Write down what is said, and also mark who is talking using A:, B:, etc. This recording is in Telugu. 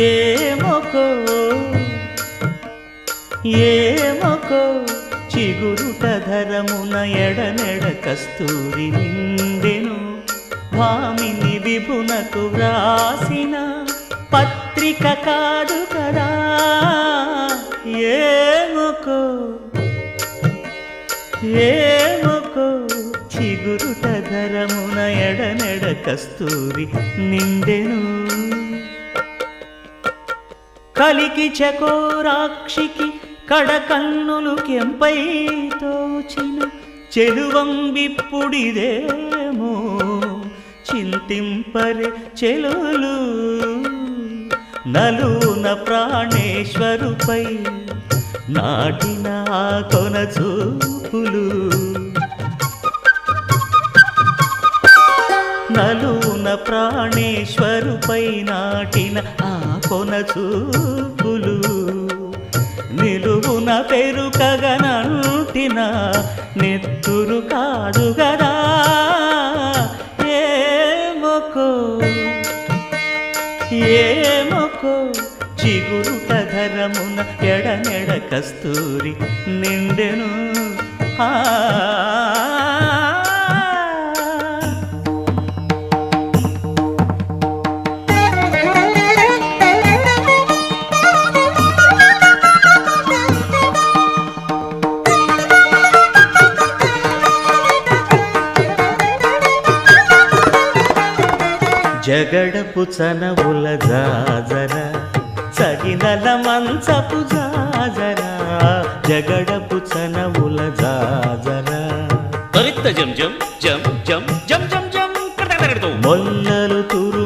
A: ఏమొకో ఏమొకో చిగురుట ధరమున ఎడనెడ కస్తూరి నిండెను భామిని విభునకు వ్రాసిన పత్రిక కాదు కదా ఏమొకో ఏమొకో చిగురుట ధరమున ఎడనెడ కస్తూరి నిండెను కలికి చకోరాక్షికి కడకన్నులు కెంపై తోచిన చెలువంబిప్పుడిదేమో చింతింపరే చెలులు నలున ప్రాణేశ్వరుపై నాటిన ఆ కొన చూపులు నలున ప్రాణేశ్వరుపై నాటిన ఆ కొన చూపులు నిలువున పెరుకగనంటిన నెత్తురు కాదు గదా ఏమొకో ఏమొకో చిగురుట ధరమున ఎడనెడ కస్తూరి నిండెను జగడపు చనవుల జాజర సగినల మంచపు జాజర జగడపు చనవుల జాజర
B: తరిత్త జం జం జం జం జం జం జం
A: మొల్లలు తురు